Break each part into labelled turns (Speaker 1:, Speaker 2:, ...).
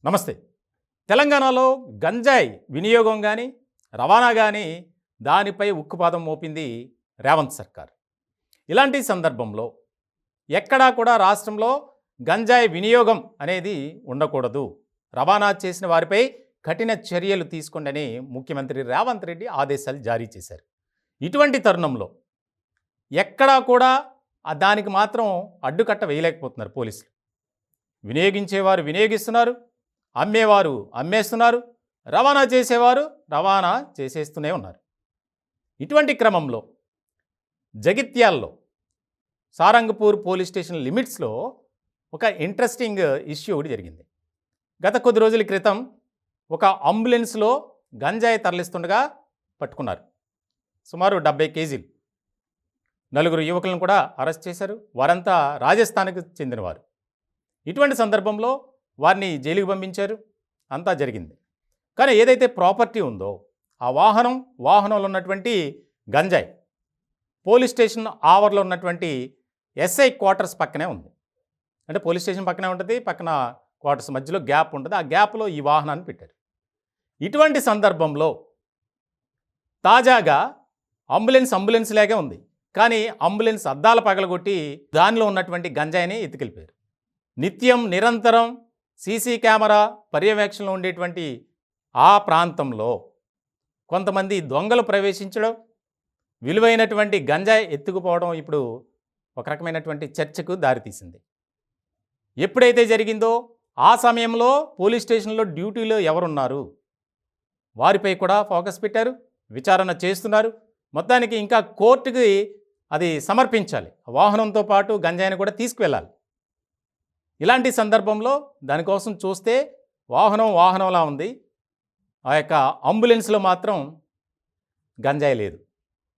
Speaker 1: నమస్తే. తెలంగాణలో గంజాయి వినియోగం కానీ రవాణా కానీ దానిపై ఉక్కుపాదం మోపింది రేవంత్ సర్కార్. ఇలాంటి సందర్భంలో ఎక్కడా కూడా రాష్ట్రంలో గంజాయి వినియోగం అనేది ఉండకూడదు, రవాణా చేసిన వారిపై కఠిన చర్యలు తీసుకోండి అని ముఖ్యమంత్రి రేవంత్ రెడ్డి ఆదేశాలు జారీ చేశారు. ఇటువంటి తరుణంలో ఎక్కడా కూడా దానికి మాత్రం అడ్డుకట్ట వేయలేకపోతున్నారు పోలీసులు. వినియోగించేవారు వినియోగిస్తున్నారు, అమ్మేవారు అమ్మేస్తున్నారు, రవాణా చేసేవారు రవాణా చేసేస్తూనే ఉన్నారు. ఇటువంటి క్రమంలో జగిత్యాల్లో సారంగపూర్ పోలీస్ స్టేషన్ లిమిట్స్లో ఒక ఇంట్రెస్టింగ్ ఇష్యూ ఒకటి జరిగింది. గత కొద్ది రోజుల క్రితం ఒక అంబులెన్స్లో గంజాయి తరలిస్తుండగా పట్టుకున్నారు. సుమారు 70 కేజీలు. 4 యువకులను కూడా అరెస్ట్ చేశారు. వారంతా రాజస్థాన్కి చెందినవారు. ఇటువంటి సందర్భంలో వారిని జైలుకి పంపించారు. అంతా జరిగింది. కానీ ఏదైతే ప్రాపర్టీ ఉందో ఆ వాహనంలో ఉన్నటువంటి గంజాయి పోలీస్ స్టేషన్ ఆవర్లో ఉన్నటువంటి ఎస్ఐ క్వార్టర్స్ పక్కనే ఉంది. అంటే పోలీస్ స్టేషన్ పక్కనే ఉంటుంది, పక్కన క్వార్టర్స్ మధ్యలో గ్యాప్ ఉంటుంది. ఆ గ్యాప్లో ఈ వాహనాన్ని పెట్టారు. ఇటువంటి సందర్భంలో తాజాగా అంబులెన్స్ లాగే ఉంది, కానీ అంబులెన్స్ అద్దాల పగలగొట్టి దానిలో ఉన్నటువంటి గంజాయిని ఎత్తుకెళ్ళిపోయారు. నిత్యం నిరంతరం సీసీ కెమెరా పర్యవేక్షణలో ఉండేటువంటి ఆ ప్రాంతంలో కొంతమంది దొంగలు ప్రవేశించడం, విలువైనటువంటి గంజాయి ఎత్తుకుపోవడం ఇప్పుడు ఒక రకమైనటువంటి చర్చకు దారితీసింది. ఎప్పుడైతే జరిగిందో ఆ సమయంలో పోలీస్ స్టేషన్లో డ్యూటీలో ఎవరున్నారు వారిపై కూడా ఫోకస్ పెట్టారు, విచారణ చేస్తున్నారు. మొత్తానికి ఇంకా కోర్టుకి అది సమర్పించాలి, వాహనంతో పాటు గంజాయిని కూడా తీసుకువెళ్ళాలి. ఇలాంటి సందర్భంలో దానికోసం చూస్తే వాహనంలా ఉంది, ఆ యొక్క అంబులెన్స్లో మాత్రం గంజాయి లేదు.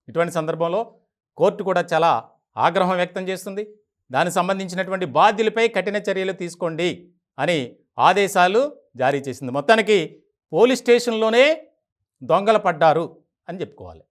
Speaker 1: ఇటువంటి సందర్భంలో కోర్టు కూడా చాలా ఆగ్రహం వ్యక్తం చేస్తుంది. దానికి సంబంధించినటువంటి బాధ్యులపై కఠిన చర్యలు తీసుకోండి అని ఆదేశాలు జారీ చేసింది. మొత్తానికి పోలీస్ స్టేషన్లోనే దొంగలు పడ్డారు అని చెప్పుకోవాలి.